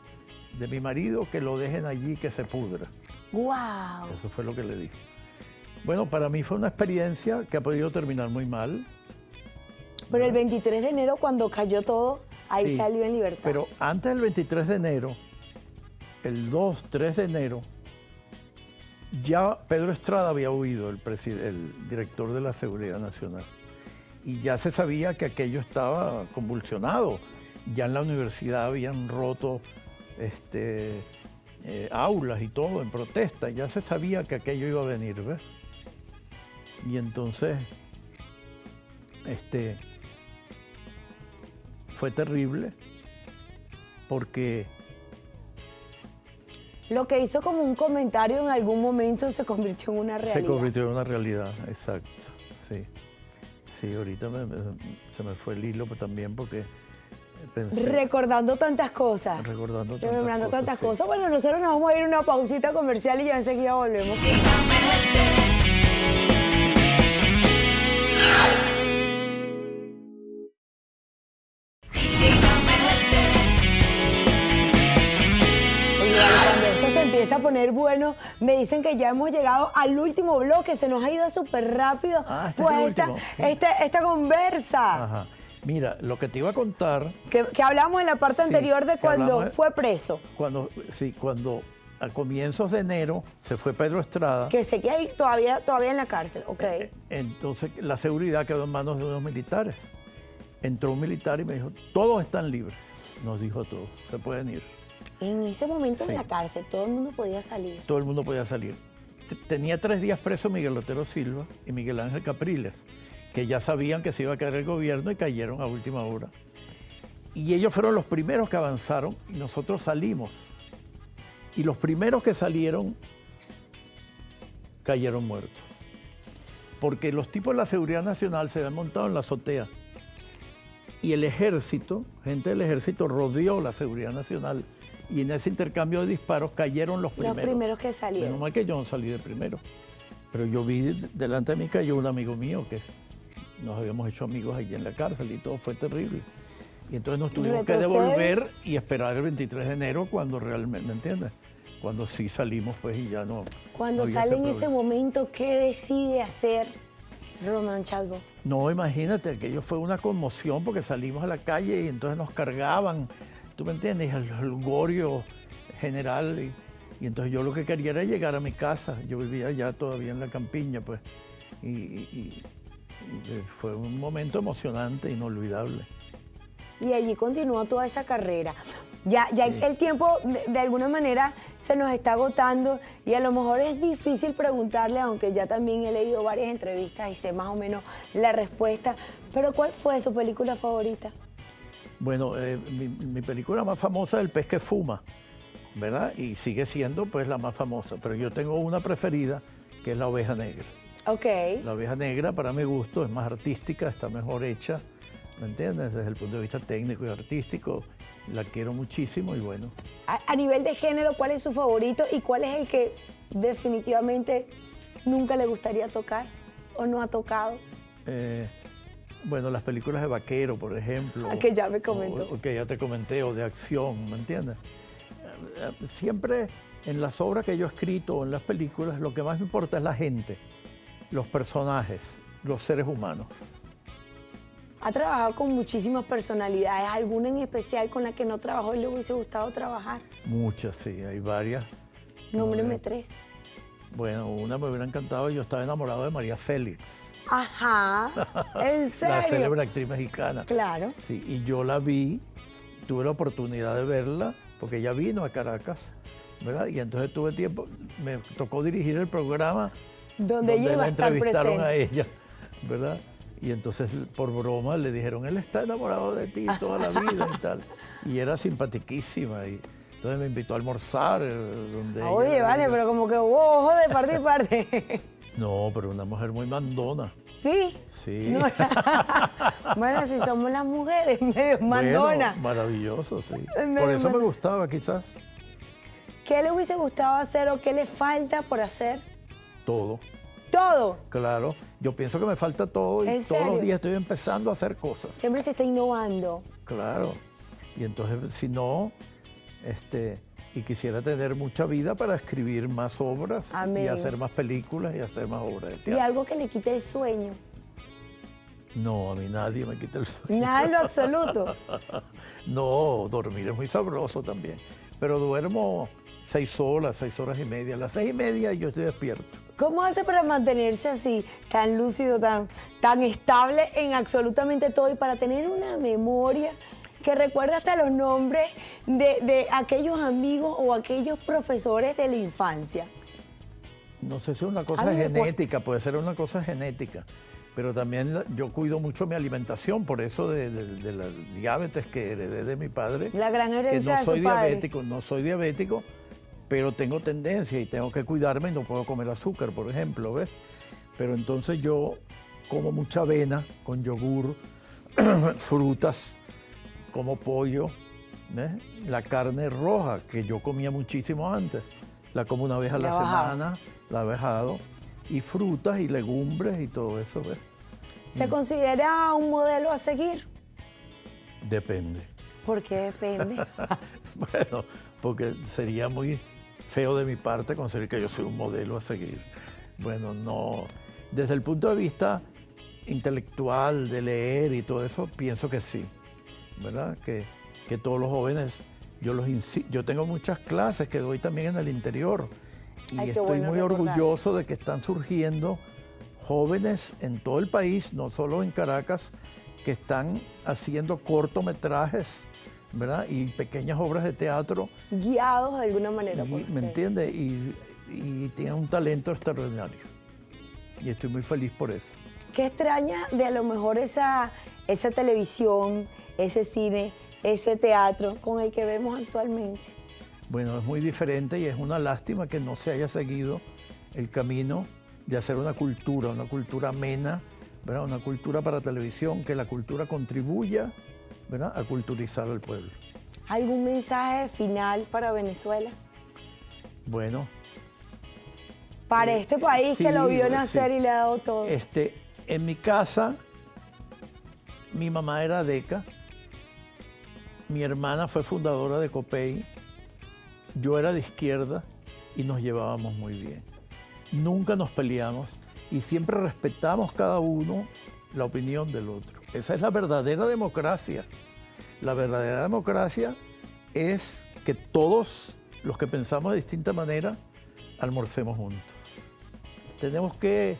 Speaker 2: mi marido, que lo dejen allí, que se pudra.
Speaker 1: ¡Wow!
Speaker 2: Eso fue lo que le dijo. Bueno, para mí fue una experiencia que ha podido terminar muy mal.
Speaker 1: Pero el 23 de enero, cuando cayó todo, ahí salió en libertad.
Speaker 2: Pero antes del 23 de enero, el 2, 3 de enero, ya Pedro Estrada había huido, el director de la Seguridad Nacional. Y ya se sabía que aquello estaba convulsionado. Ya en la universidad habían roto aulas y todo en protesta. Ya se sabía que aquello iba a venir, ¿ves? Y entonces, fue terrible porque
Speaker 1: Lo que hizo como un comentario en algún momento se convirtió en una realidad.
Speaker 2: se convirtió en una realidad, exacto, sí. Sí, ahorita se me fue el hilo también porque pensé...
Speaker 1: Recordando tantas cosas.
Speaker 2: Rememorando
Speaker 1: tantas
Speaker 2: sí.
Speaker 1: cosas. Bueno, nosotros nos vamos a ir a una pausita comercial y ya enseguida volvemos. Oye, vale, cuando esto se empieza a poner bueno, me dicen que ya hemos llegado al último bloque, se nos ha ido súper rápido.
Speaker 2: Ah, este es el último.
Speaker 1: Esta conversa.
Speaker 2: Ajá. Mira, lo que te iba a contar...
Speaker 1: Que hablamos en la parte
Speaker 2: Sí,
Speaker 1: anterior de
Speaker 2: que
Speaker 1: cuando
Speaker 2: hablamos
Speaker 1: fue preso.
Speaker 2: Cuando a comienzos de enero se fue Pedro Estrada,
Speaker 1: Que sé que hay todavía en la cárcel, ok.
Speaker 2: entonces la seguridad quedó en manos de unos militares. Entró un militar y me dijo, todos están libres. Nos dijo a todos, se pueden ir.
Speaker 1: En ese momento
Speaker 2: Sí.
Speaker 1: en la cárcel todo el mundo podía salir.
Speaker 2: Todo el mundo podía salir. Tenía 3 días preso Miguel Otero Silva y Miguel Ángel Capriles, que ya sabían que se iba a caer el gobierno y cayeron a última hora. Y ellos fueron los primeros que avanzaron y nosotros salimos. Y los primeros que salieron cayeron muertos. Porque los tipos de la Seguridad Nacional se habían montado en la azotea. Y el ejército, gente del ejército rodeó la Seguridad Nacional. Y en ese intercambio de disparos cayeron los primeros.
Speaker 1: Los primeros que salieron.
Speaker 2: Menos mal que yo no salí de primero. Pero yo vi, delante de mí cayó un amigo mío que nos habíamos hecho amigos allí en la cárcel y todo fue terrible. Y entonces nos tuvimos que devolver y esperar el 23 de enero cuando realmente, ¿me entiendes? Cuando sí salimos pues y ya no.
Speaker 1: Cuando
Speaker 2: no había
Speaker 1: sale en ese
Speaker 2: problema.
Speaker 1: momento, ¿qué decide hacer Román Chalbaud?
Speaker 2: No, imagínate, aquello fue una conmoción porque salimos a la calle y entonces nos cargaban, ¿tú me entiendes? El gorio general. Y entonces yo lo que quería era llegar a mi casa. Yo vivía ya todavía en la campiña, pues. Y fue un momento emocionante, inolvidable.
Speaker 1: Y allí continuó toda esa carrera. Ya
Speaker 2: Sí.
Speaker 1: el tiempo de alguna manera se nos está agotando y a lo mejor es difícil preguntarle, aunque ya también he leído varias entrevistas y sé más o menos la respuesta, pero ¿cuál fue su película favorita?
Speaker 2: Bueno, mi película más famosa es El pez que fuma, ¿verdad? Y sigue siendo pues la más famosa, pero yo tengo una preferida que es La oveja negra.
Speaker 1: Ok.
Speaker 2: La oveja negra para mi gusto es más artística, está mejor hecha, ¿me entiendes? Desde el punto de vista técnico y artístico, la quiero muchísimo y bueno.
Speaker 1: A nivel de género, ¿cuál es su favorito y cuál es el que definitivamente nunca le gustaría tocar o no ha tocado?
Speaker 2: Bueno, las películas de vaquero, por ejemplo.
Speaker 1: Que ya me comentó.
Speaker 2: O que ya te comenté, o de acción, ¿me entiendes? Siempre en las obras que yo he escrito o en las películas, lo que más me importa es la gente, los personajes, los seres humanos.
Speaker 1: Ha trabajado con muchísimas personalidades, ¿alguna en especial con la que no trabajó y le hubiese gustado trabajar?
Speaker 2: Muchas, sí, hay varias.
Speaker 1: Nómbreme 3.
Speaker 2: Bueno, una me hubiera encantado, yo estaba enamorado de María Félix.
Speaker 1: Ajá, ¿en serio?
Speaker 2: La célebre actriz mexicana.
Speaker 1: Claro.
Speaker 2: Sí, y yo la vi, tuve la oportunidad de verla, porque ella vino a Caracas, ¿verdad? Y entonces tuve tiempo, me tocó dirigir el programa
Speaker 1: Donde ella iba
Speaker 2: la
Speaker 1: a estar
Speaker 2: entrevistaron
Speaker 1: presente.
Speaker 2: a ella, ¿verdad? Y entonces, por broma, le dijeron, él está enamorado de ti toda la vida y tal. Y era simpatiquísima. Y entonces me invitó a almorzar. Donde
Speaker 1: Oye,
Speaker 2: ella-
Speaker 1: vale, pero como que hubo ojo de parte y parte.
Speaker 2: No, pero una mujer muy mandona.
Speaker 1: ¿Sí?
Speaker 2: Sí.
Speaker 1: No. Bueno, si somos las mujeres, medio mandonas.
Speaker 2: Bueno, maravilloso, sí.
Speaker 1: Medio
Speaker 2: Por eso me
Speaker 1: mandona.
Speaker 2: gustaba, quizás,
Speaker 1: ¿Qué le hubiese gustado hacer o qué le falta por hacer?
Speaker 2: todo.
Speaker 1: Todo.
Speaker 2: Claro, yo pienso que me falta todo y
Speaker 1: ¿En
Speaker 2: todos los
Speaker 1: serio?
Speaker 2: días estoy empezando a hacer cosas.
Speaker 1: Siempre se está innovando.
Speaker 2: Claro. Y entonces, si no, y quisiera tener mucha vida para escribir más obras
Speaker 1: Amén.
Speaker 2: y hacer más películas y hacer más obras de
Speaker 1: Y
Speaker 2: teatro.
Speaker 1: algo que le quite el sueño.
Speaker 2: No, a mí nadie me quita el sueño.
Speaker 1: Nada en lo absoluto.
Speaker 2: No, dormir es muy sabroso también. Pero duermo 6 horas, 6 horas y media. A las 6:30 yo estoy despierto.
Speaker 1: ¿Cómo hace para mantenerse así, tan lúcido, tan estable en absolutamente todo y para tener una memoria que recuerda hasta los nombres de aquellos amigos o aquellos profesores de la infancia.
Speaker 2: No sé si es una
Speaker 1: A
Speaker 2: cosa
Speaker 1: mí me
Speaker 2: genética, puede ser una cosa genética, pero también yo cuido mucho mi alimentación, por eso de la diabetes que heredé de mi padre.
Speaker 1: La gran
Speaker 2: Que
Speaker 1: herencia
Speaker 2: no
Speaker 1: de
Speaker 2: soy
Speaker 1: su padre.
Speaker 2: diabético, no soy diabético, pero tengo tendencia y tengo que cuidarme y no puedo comer azúcar, por ejemplo, ¿ves? Pero entonces yo como mucha avena con yogur, frutas, como pollo, ¿ves? La carne roja, que yo comía muchísimo antes, la como una vez a la
Speaker 1: La ha bajado.
Speaker 2: semana, la he dejado, y frutas y legumbres y todo eso, ¿ves?
Speaker 1: ¿Se considera un modelo a seguir?
Speaker 2: Depende.
Speaker 1: ¿Por qué depende?
Speaker 2: Bueno, porque sería muy feo de mi parte considerar que yo soy un modelo a seguir. Bueno, no. Desde el punto de vista intelectual, de leer y todo eso, pienso que sí, ¿verdad? Que todos los jóvenes, yo tengo muchas clases que doy también en el interior y
Speaker 1: Ay, qué
Speaker 2: estoy
Speaker 1: bueno
Speaker 2: muy
Speaker 1: recordar.
Speaker 2: orgulloso de que están surgiendo jóvenes en todo el país, no solo en Caracas, que están haciendo cortometrajes, ¿verdad? Y pequeñas obras de teatro,
Speaker 1: Guiados de alguna manera por
Speaker 2: ¿me
Speaker 1: usted.
Speaker 2: entiendes? Y tienen un talento extraordinario. Y estoy muy feliz por eso.
Speaker 1: ¿Qué extraña de a lo mejor esa televisión, ese cine, ese teatro con el que vemos actualmente?
Speaker 2: Bueno, es muy diferente y es una lástima que no se haya seguido el camino de hacer una cultura amena, ¿verdad? Una cultura para televisión, que la cultura contribuya, ¿verdad? A culturizar al pueblo.
Speaker 1: ¿Algún mensaje final para Venezuela?
Speaker 2: Bueno,
Speaker 1: Para este país
Speaker 2: sí,
Speaker 1: que lo vio nacer
Speaker 2: sí.
Speaker 1: y le ha dado todo.
Speaker 2: En mi casa, mi mamá era deca, mi hermana fue fundadora de COPEI, yo era de izquierda y nos llevábamos muy bien. Nunca nos peleamos y siempre respetamos cada uno la opinión del otro. Esa es la verdadera democracia. La verdadera democracia es que todos los que pensamos de distinta manera almorcemos juntos. Tenemos que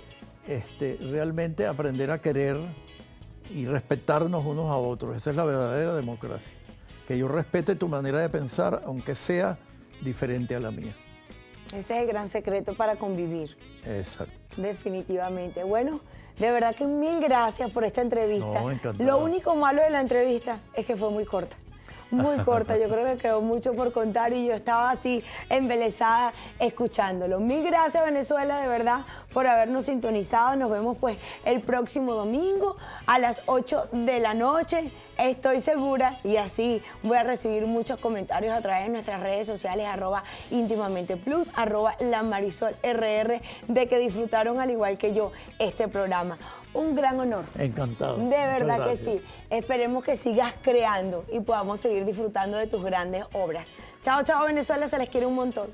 Speaker 2: realmente aprender a querer y respetarnos unos a otros. Esa es la verdadera democracia. Que yo respete tu manera de pensar, aunque sea diferente a la mía.
Speaker 1: Ese es el gran secreto para convivir,
Speaker 2: Exacto.
Speaker 1: definitivamente. Bueno, de verdad que mil gracias por esta entrevista.
Speaker 2: No, encantado.
Speaker 1: Lo único malo de la entrevista es que fue muy corta. Muy corta, yo creo que quedó mucho por contar y yo estaba así embelesada escuchándolo. Mil gracias, Venezuela, de verdad, por habernos sintonizado. Nos vemos pues el próximo domingo a las 8 de la noche. Estoy segura, y así voy a recibir muchos comentarios a través de nuestras redes sociales, @íntimaменteplus, @lamarisolrr, de que disfrutaron al igual que yo este programa. Un gran honor.
Speaker 2: Encantado.
Speaker 1: De
Speaker 2: Muchas
Speaker 1: verdad que
Speaker 2: gracias.
Speaker 1: sí. Esperemos que sigas creando y podamos seguir disfrutando de tus grandes obras. Chao, chao, Venezuela, se les quiere un montón.